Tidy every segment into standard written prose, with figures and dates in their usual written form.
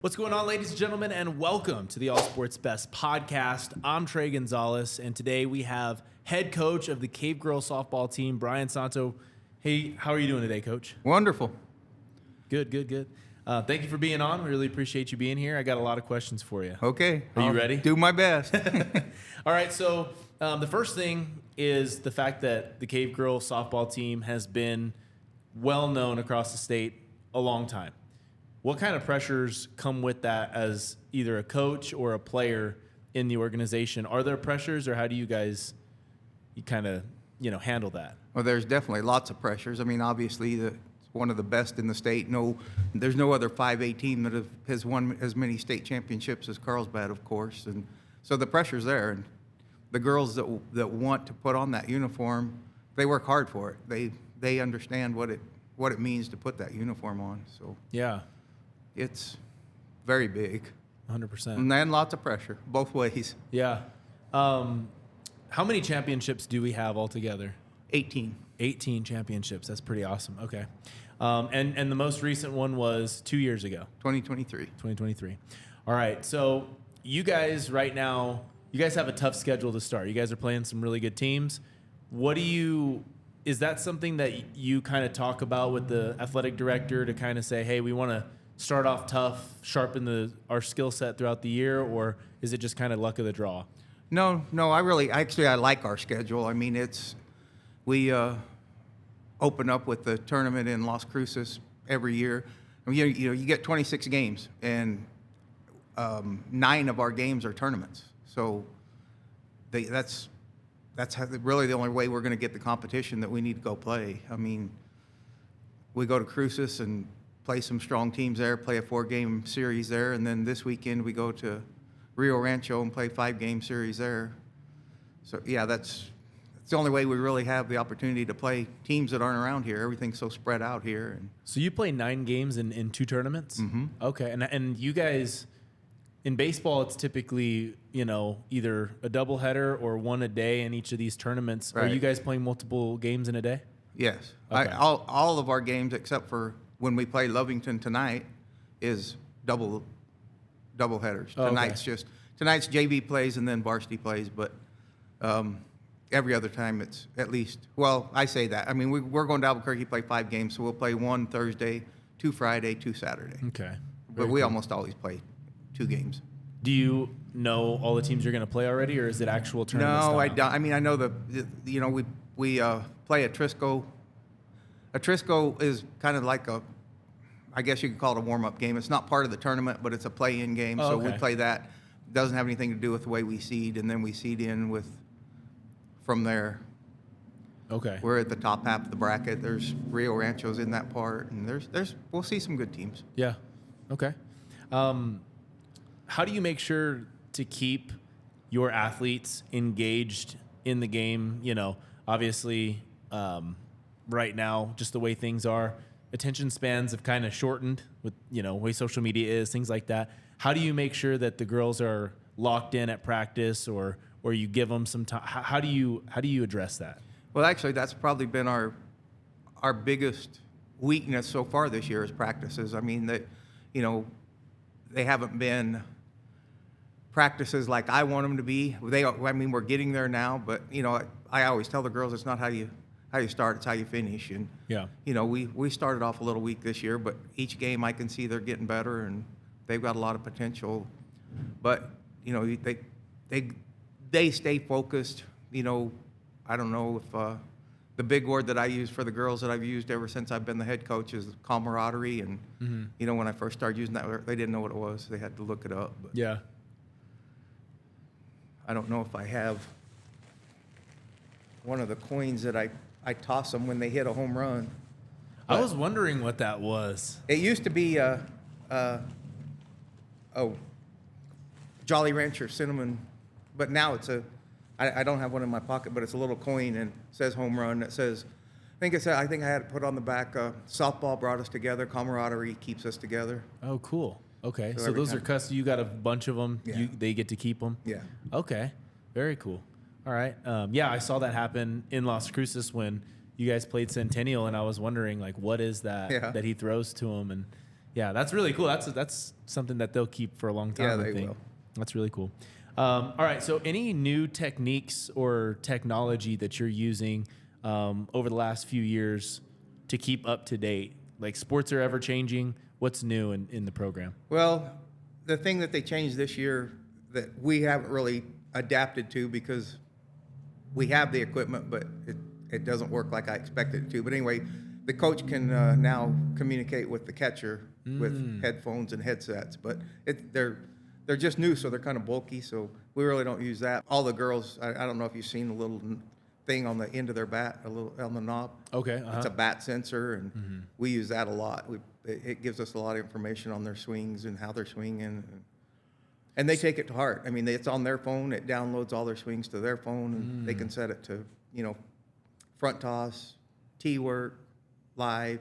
What's going on, ladies and gentlemen, and welcome to the All Sports Best podcast. I'm Trey Gonzalez, and today we have head coach of the Cavegirls softball team, Brian Santo. Hey, how are you doing today, Coach? Wonderful. Good. Thank you for being on. We really appreciate you being here. I got a lot of questions for you. Okay. Are you ready? Do my best. All right, so the first thing is the fact that the Cavegirls softball team has been well known across the state a long time. What kind of pressures come with that as either a coach or a player in the organization? Are there pressures, or how do you guys handle that? Well, there's definitely lots of pressures. I mean, obviously, it's one of the best in the state. There's no other 5A team that has won as many state championships as Carlsbad, of course. And so the pressure's there. And the girls that want to put on that uniform, they work hard for it. They understand what it means to put that uniform on. So Yeah. it's very big. 100%. And then lots of pressure, both ways. Yeah. How many championships do we have altogether? 18. 18 championships. That's pretty awesome. Okay. And the most recent one was 2 years ago. 2023. 2023. All right. So you guys right now, you guys have a tough schedule to start. You guys are playing some really good teams. Is that something that you kind of talk about with the athletic director to kind of say, hey, we want to start off tough, sharpen our skill set throughout the year, or is it just kind of luck of the draw? No, I like our schedule. I mean, we open up with the tournament in Las Cruces every year. I mean, you get 26 games, and 9 of our games are tournaments. So that's really the only way we're going to get the competition that we need to go play. I mean, we go to Cruces and play some strong teams there, play a 4-game series there, and then this weekend we go to Rio Rancho and play 5-game series there. So yeah, that's the only way we really have the opportunity to play teams that aren't around here. Everything's so spread out here. So you play 9 games in 2 tournaments? Mm-hmm. Okay, and you guys, in baseball, it's typically either a doubleheader or one a day in each of these tournaments. Right. Are you guys playing multiple games in a day? Yes. Okay. All of our games, except for when we play Lovington tonight, is double headers. Oh, Tonight's JV plays and then varsity plays, but every other time it's at least. Well, I say that. I mean, we're going to Albuquerque, play 5 games, so we'll play 1 Thursday, 2 Friday, 2 Saturday. Okay. But we almost always play 2 games. Do you know all the teams you're going to play already, or is it actual tournament No, style? I don't. I mean, I know we play at Trisco. A Trisco is kind of like I guess you could call it a warm-up game. It's not part of the tournament, but it's a play-in game. Oh, so okay. we play that. It doesn't have anything to do with the way we seed, and then we seed in from there. Okay. We're at the top half of the bracket. There's Rio Rancho's in that part, and we'll see some good teams. Yeah. Okay. How do you make sure to keep your athletes engaged in the game? Obviously, right now, just the way things are, attention spans have kind of shortened with, the way social media is, things like that. How do you make sure that the girls are locked in at practice, or you give them some time? How do you address that? Well, actually, that's probably been our biggest weakness so far this year is practices. I mean, they haven't been practices like I want them to be. We're getting there now, but I always tell the girls it's not how you start, it's how you finish. And Yeah. we started off a little weak this year, but each game I can see they're getting better and they've got a lot of potential. But they stay focused. I don't know if the big word that I use for the girls that I've used ever since I've been the head coach is camaraderie. And Mm-hmm. when I first started using that, they didn't know what it was. They had to look it up. But Yeah. I don't know if I have one of the coins that I toss them when they hit a home run. I was wondering what that was. It used to be Jolly Rancher cinnamon, but now it's I don't have one in my pocket, but it's a little coin and it says home run. It says, I think I had it put on the back, softball brought us together, camaraderie keeps us together. Oh, cool. Okay. So every those are time- custom. You got a bunch of them. Yeah. They get to keep them. Yeah. Okay. Very cool. All right. Yeah, I saw that happen in Las Cruces when you guys played Centennial, and I was wondering, what is that Yeah. that he throws to him? And Yeah, that's really cool. That's something that they'll keep for a long time. Yeah, I they think. will. That's really cool. All right. So, any new techniques or technology that you're using over the last few years to keep up to date? Like, sports are ever changing. What's new in the program? Well, the thing that they changed this year that we haven't really adapted to because we have the equipment, but it doesn't work like I expected it to. But anyway, the coach can now communicate with the catcher with headphones and headsets. But they're just new, so they're kind of bulky. So we really don't use that. All the girls, I don't know if you've seen the little thing on the end of their bat, a little on the knob. Okay. It's a bat sensor, and we use that a lot. It gives us a lot of information on their swings and how they're swinging. And they take it to heart. I mean, it's on their phone. It downloads all their swings to their phone, and they can set it to, front toss, tee work, live.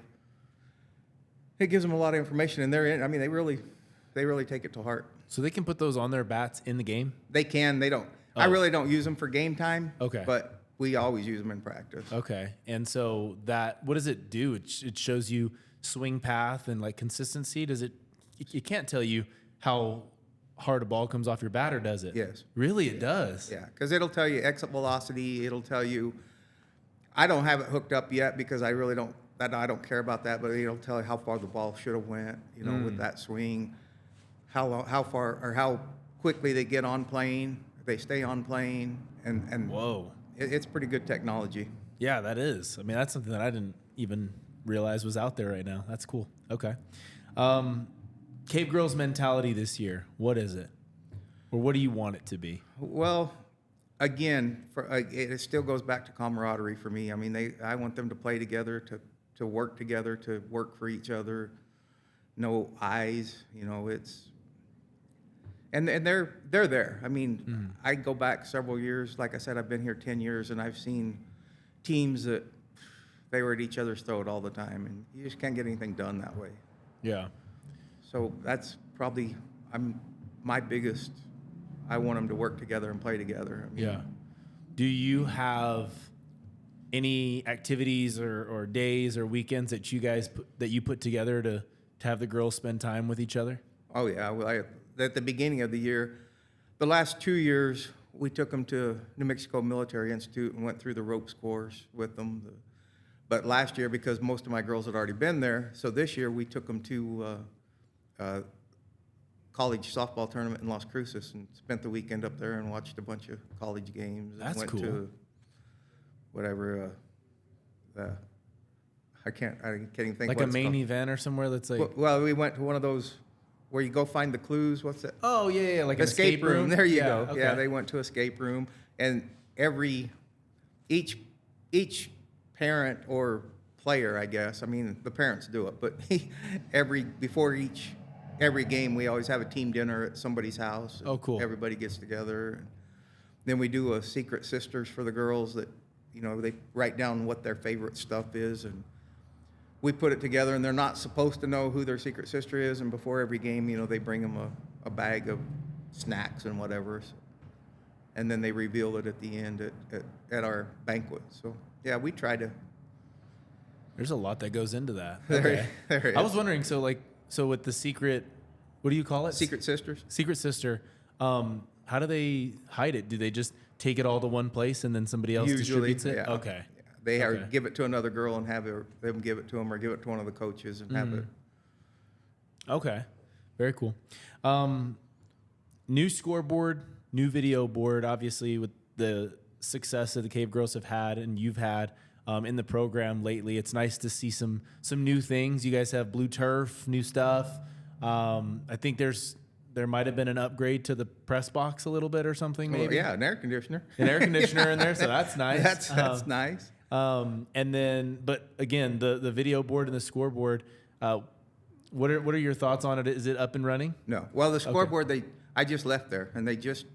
It gives them a lot of information, and they really take it to heart. So they can put those on their bats in the game? They can. They don't. I really don't use them for game time. Okay. But we always use them in practice. Okay. And so what does it do? It shows you swing path and like consistency. It can't tell you how hard a ball comes off your bat, or does it? Yes. Really, it does? Yeah, because it'll tell you exit velocity. It'll tell you, I don't have it hooked up yet because I really don't care about that, but it'll tell you how far the ball should have went, with that swing, how far or how quickly they get on plane, they stay on plane, and Whoa. It's pretty good technology. Yeah, that is. I mean, that's something that I didn't even realize was out there right now. That's cool. Okay. Cavegirls mentality this year, what is it? Or what do you want it to be? Well, again, it still goes back to camaraderie for me. I mean, I want them to play together, to work together, to work for each other. No eyes, and they're there. I mean, I go back several years. Like I said, I've been here 10 years, and I've seen teams that they were at each other's throat all the time, and you just can't get anything done that way. Yeah. So that's probably my biggest. I want them to work together and play together. I mean, Yeah. Do you have any activities or days or weekends that you put together to have the girls spend time with each other? Oh yeah. Well, at the beginning of the year, the last 2 years, we took them to New Mexico Military Institute and went through the ropes course with them. But last year, because most of my girls had already been there, so this year we took them to college softball tournament in Las Cruces and spent the weekend up there and watched a bunch of college games. That's went cool. To whatever, I can't even think. Like what a it's main called. event or somewhere that's like. Well, we went to one of those where you go find the clues. What's that? Oh yeah, like an Escape room. There you go. Okay. Yeah, they went to escape room, and each parent or player, I guess. I mean, the parents do it, but before every game, we always have a team dinner at somebody's house. Oh, cool. Everybody gets together. Then we do a secret sisters for the girls that, they write down what their favorite stuff is, and we put it together, and they're not supposed to know who their secret sister is, and before every game, they bring them a bag of snacks and whatever, and then they reveal it at the end at our banquet. So, yeah, we try to. There's a lot that goes into that. There is. I was wondering, so with the secret, what do you call it? Secret sisters. Secret sister. How do they hide it? Do they just take it all to one place and then somebody else Usually, distributes it? yeah. Okay. Yeah. They Okay. give it to another girl and have them give it to them, or give it to one of the coaches and have it. Okay. Very cool. New scoreboard, new video board, obviously with the success that the Cavegirls have had and you've had in the program lately. It's nice to see some new things. You guys have blue turf, new stuff. I think there might have been an upgrade to the press box a little bit or something, maybe. Well, yeah, an air conditioner. An air conditioner in there, so that's nice. That's nice. And then, but again, the video board and the scoreboard, what are your thoughts on it? Is it up and running? No. Well, the scoreboard, I just left there, and they just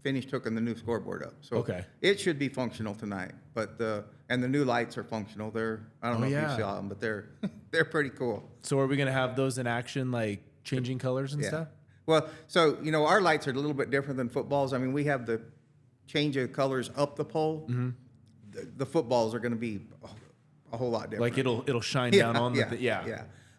finished hooking the new scoreboard up. So Okay. it should be functional tonight. But the new lights are functional. I don't know if yeah. you saw them, but they're pretty cool. So are we going to have those in action, like changing colors and stuff? Well, so, our lights are a little bit different than footballs. I mean, we have the change of colors up the pole. Mm-hmm. The footballs are going to be a whole lot different. Like it'll shine down on the yeah.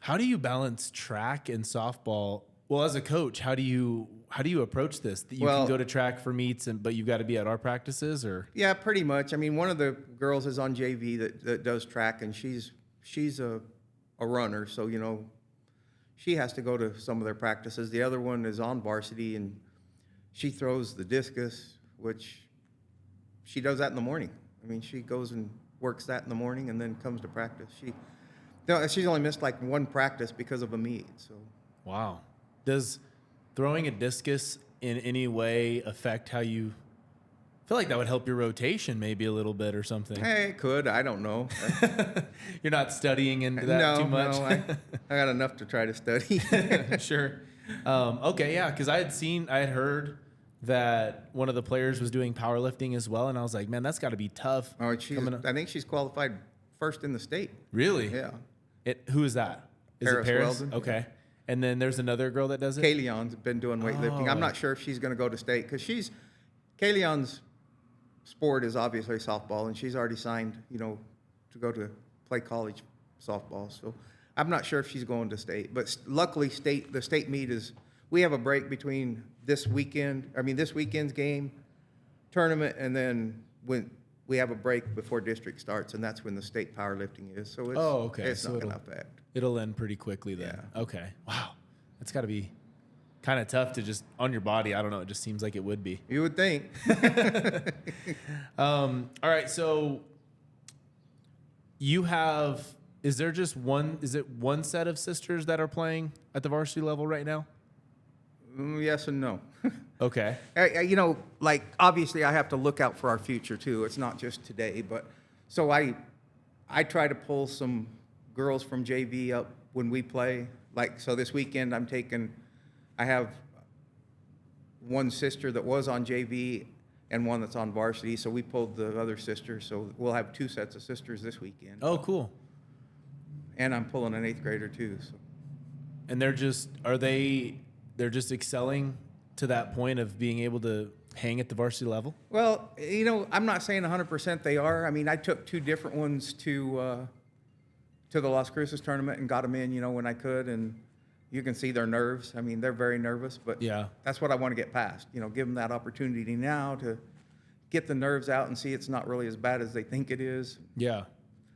How do you balance track and softball? Well, as a coach, how do you approach this? That you can go to track for meets, but you've got to be at our practices, or Yeah, pretty much. I mean, one of the girls is on JV that does track, and she's a runner, so she has to go to some of their practices. The other one is on varsity, and she throws the discus, which she does that in the morning. I mean, she goes and works that in the morning, and then comes to practice. She's only missed like one practice because of a meet. So wow. Does throwing a discus in any way affect how you feel? Like that would help your rotation maybe a little bit or something. Hey, it could. I don't know. You're not studying into that too much? No, I got enough to try to study. Sure. Okay, yeah, because I had heard that one of the players was doing powerlifting as well, and I was like, man, that's got to be tough. Oh, I think she's qualified first in the state. Really? Yeah. Who is that? Is Paris it Paris? Weldon. Okay. And then there's another girl that does it? Kayleon's been doing weightlifting. I'm not sure if she's going to go to state because Kayleon's sport is obviously softball, and she's already signed, to go to play college softball. So I'm not sure if she's going to state. But luckily, the state meet we have a break between this weekend's game, tournament, and then when we have a break before district starts, and that's when the state powerlifting is. So it's not going to affect. It'll end pretty quickly then. Yeah. Okay. Wow. That's got to be kind of tough to just on your body. I don't know. It just seems like it would be. You would think. All right. So is it one set of sisters that are playing at the varsity level right now? Yes and no. Okay. Like obviously I have to look out for our future too. It's not just today, but so I try to pull some girls from JV up when we play. Like, so this weekend I have one sister that was on JV and one that's on varsity. So we pulled the other sister. So we'll have two sets of sisters this weekend. Oh, cool. And I'm pulling an 8th grader too. So. And they're just excelling to that point of being able to hang at the varsity level? Well, I'm not saying 100% they are. I mean, I took two different ones to the Las Cruces tournament and got them in, when I could, and you can see their nerves. I mean, they're very nervous, but yeah, that's what I want to get past. Give them that opportunity now to get the nerves out and see it's not really as bad as they think it is. Yeah.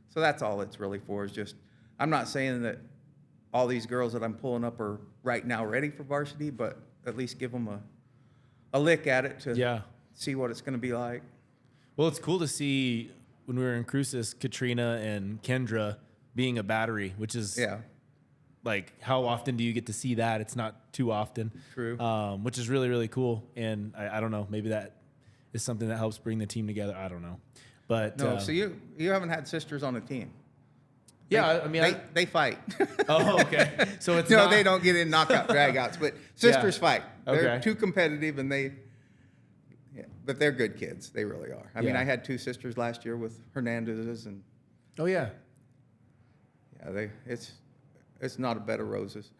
So that's all it's really for, is just, I'm not saying that all these girls that I'm pulling up are right now ready for varsity, but at least give them a lick at it to see what it's going to be like. Well, it's cool to see when we were in Cruces, Katrina and Kendra being a battery, which is like, how often do you get to see that? It's not too often. True. Which is really, really cool. And I don't know, maybe that is something that helps bring the team together. I don't know. But no, so you haven't had sisters on a team. Yeah, they fight. Oh, okay. So it's no, they don't get in knockout dragouts, but sisters fight. They're Okay. too competitive, and but they're good kids. They really are. I mean, I had two sisters last year with Hernandez's, and oh yeah, it's not a bed of roses.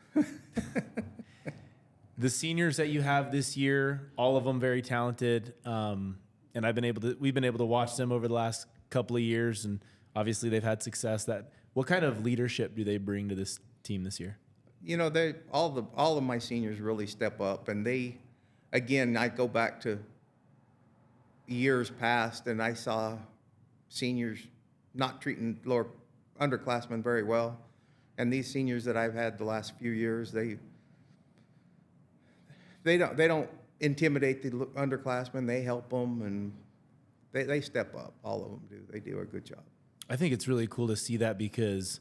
The seniors that you have this year, all of them very talented, and we've been able to watch them over the last couple of years, and obviously they've had success. What kind of leadership do they bring to this team this year? All of my seniors really step up, and I go back to years past, and I saw seniors not treating lower underclassmen very well, and these seniors that I've had the last few years, they don't intimidate the underclassmen. They help them, and they step up. All of them do. They do a good job. I think it's really cool to see that, because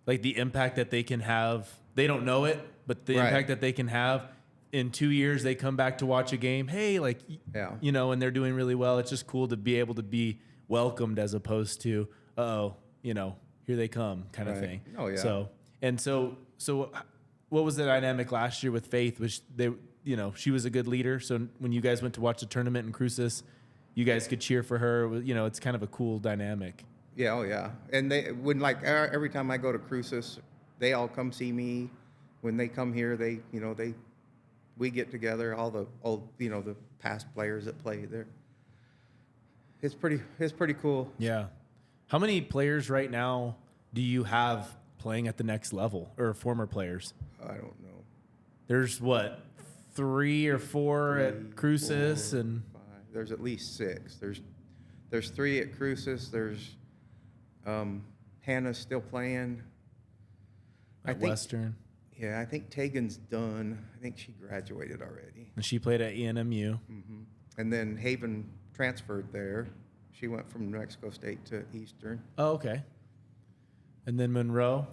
like the impact that they can have, they don't know it, but the impact that they can have in 2 years, they come back to watch a game. Hey, and they're doing really well. It's just cool to be able to be welcomed as opposed to, here they come kind of thing. Oh yeah. So what was the dynamic last year with Faith? Which she was a good leader. So when you guys went to watch the tournament in Cruces, you guys could cheer for her. It's kind of a cool dynamic. Yeah, oh yeah. And every time I go to Cruces, they all come see me. When they come here, we get together, all the old, the past players that play there. It's pretty cool. Yeah. How many players right now do you have playing at the next level, or former players? I don't know. There's what, 3 or 4 at Cruces, and 5. There's at least 6. There's 3 at Cruces. There's Hannah's still playing. at Western. Yeah, I think Tegan's done. I think she graduated already. And she played at ENMU. And then Haven transferred there. She went from New Mexico State to Eastern. Oh, okay. And then Monroe.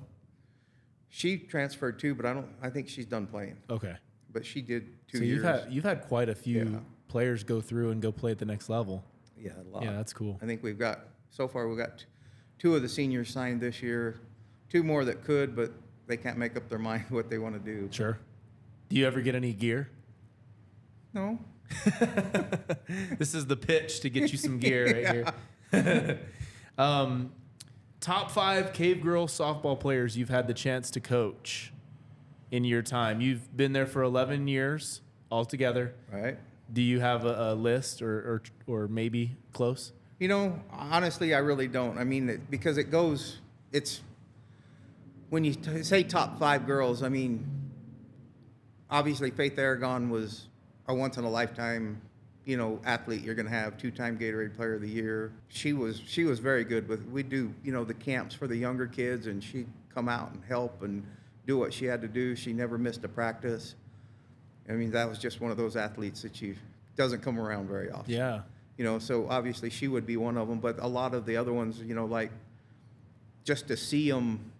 She transferred too, but I think she's done playing. Okay. But she did 2 So years. you've had quite a few Yeah. players go through and go play at the next level. Yeah, a lot. Yeah, that's cool. I think we've got 2 of the seniors signed this year, 2 more that could, but they can't make up their mind what they want to do. Sure. Do you ever get any gear? No. This is the pitch to get you some gear right here. Top 5 Cave Girl softball players you've had the chance to coach in your time. You've been there for 11 years altogether. Right. Do you have a list or maybe close? You know, honestly, I really don't. I mean, because it's when you say top 5 girls, I mean, obviously Faith Aragon was a once in a lifetime, athlete. You're going to have 2-time Gatorade Player of the Year. She was very good we do, the camps for the younger kids, and she'd come out and help and do what she had to do. She never missed a practice. I mean, that was just one of those athletes that doesn't come around very often. Yeah. So obviously she would be one of them, but a lot of the other ones, like just to see them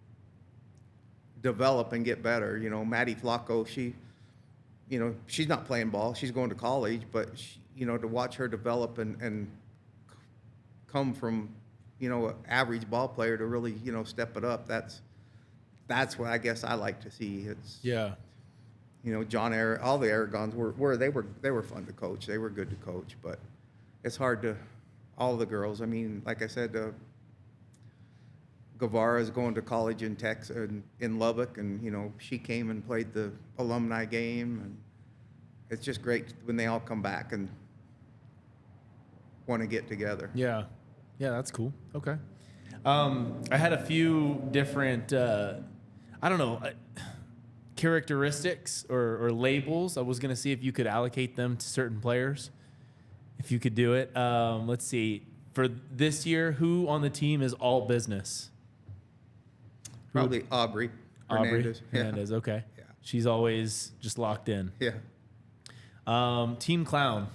develop and get better. Maddie Flacco, she's not playing ball. She's going to college, but to watch her develop and come from, an average ball player to really, step it up. That's what I guess I like to see. It's Yeah. John all the Aragons they were fun to coach. They were good to coach, but it's hard to all the girls. I mean, like I said, Guevara is going to college in Texas, in Lubbock, and she came and played the alumni game, and it's just great when they all come back and want to get together. Yeah. Yeah, that's cool. Okay. I had a few different, characteristics or labels. I was going to see if you could allocate them to certain players, if you could do it. Let's see. For this year, who on the team is all business? Probably Aubrey Hernandez. Yeah. Hernandez, okay. Yeah. She's always just locked in. Yeah. Team clown.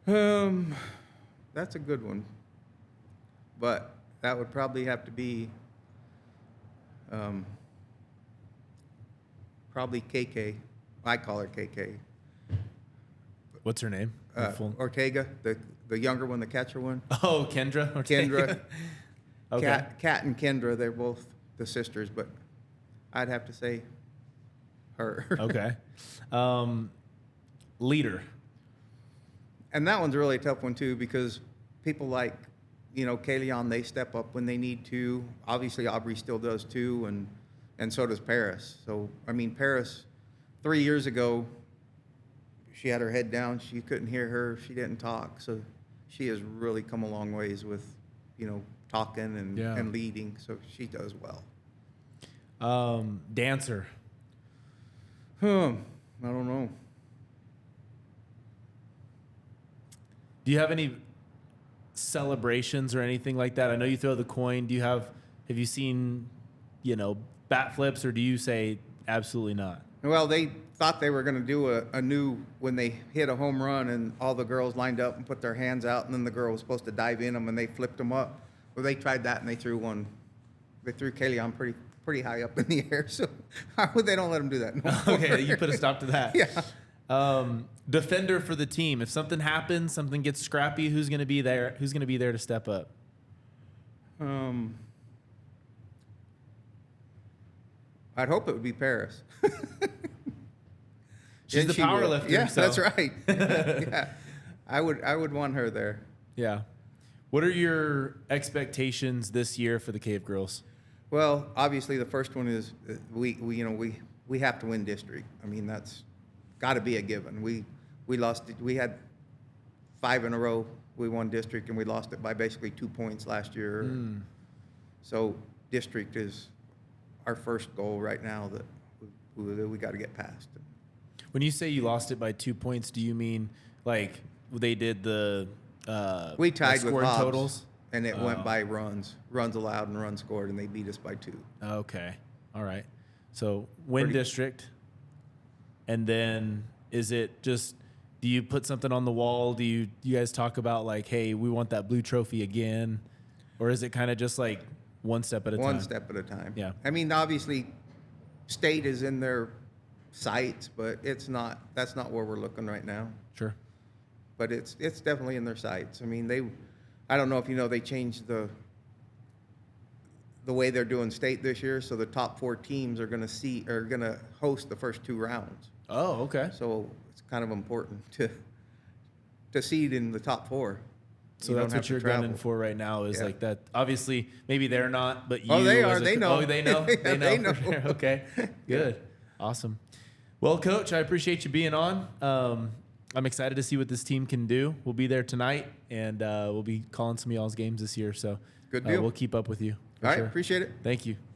That's a good one. But that would probably have to be probably KK. I call her KK. What's her name? Ortega, the younger one, the catcher one. Oh, Kendra. Kendra. Okay. Kat and Kendra, they're both the sisters, but I'd have to say her. Okay. Leader. And that one's a really tough one, too, because people like, Kalion, they step up when they need to. Obviously, Aubrey still does, too, and so does Paris. So, I mean, Paris, 3 years ago, she had her head down. She couldn't hear her. She didn't talk. So she has really come a long ways with, talking and leading. So she does well. Dancer. I don't know. Do you have any celebrations or anything like that? I know you throw the coin. Have you seen, bat flips, or do you say absolutely not? Well, they thought they were going to do a new, when they hit a home run and all the girls lined up and put their hands out, and then the girl was supposed to dive in them and they flipped them up. Well, they tried that and they threw Kalion pretty high up in the air. So they don't let them do that. No Okay, you put a stop to that. Yeah. Defender for the team. If something happens, something gets scrappy, who's going to be there? Who's going to be there to step up? I'd hope it would be Paris. She's the power lifter. Yeah, so. that's right. Yeah, I would want her there. Yeah. What are your expectations this year for the Cave Girls? Well, obviously the first one is we have to win district. I mean, that's got to be a given. We lost it. We had 5 in a row. We won district and we lost it by basically 2 points last year. So district is our first goal right now that we got to get past. When you say you lost it by 2 points, do you mean like they did the We tied the with scoring Hobbs, totals? and it went by runs allowed and runs scored, and they beat us by 2. Okay, all right. So win district, and then is it just? Do you put something on the wall? Do you guys talk about like, hey, we want that blue trophy again, or is it kind of just like one step at a time? One step at a time. Yeah. I mean, obviously, state is in their sights, but it's not. That's not where we're looking right now. Sure. But it's definitely in their sights. I mean, I don't know if you know, they changed the way they're doing state this year, so the top 4 teams are going to host the first 2 rounds. Oh, okay. So it's kind of important to seed in the top 4. So that's what you're gunning for right now is like that. Obviously, maybe they're not, but you. Oh, they are. They know. Oh, they know. Yeah, they know. they know. For sure. Okay. Good. Awesome. Well, Coach, I appreciate you being on. I'm excited to see what this team can do. We'll be there tonight, and we'll be calling some of y'all's games this year. So Good deal. We'll keep up with you. All right. Sure. Appreciate it. Thank you.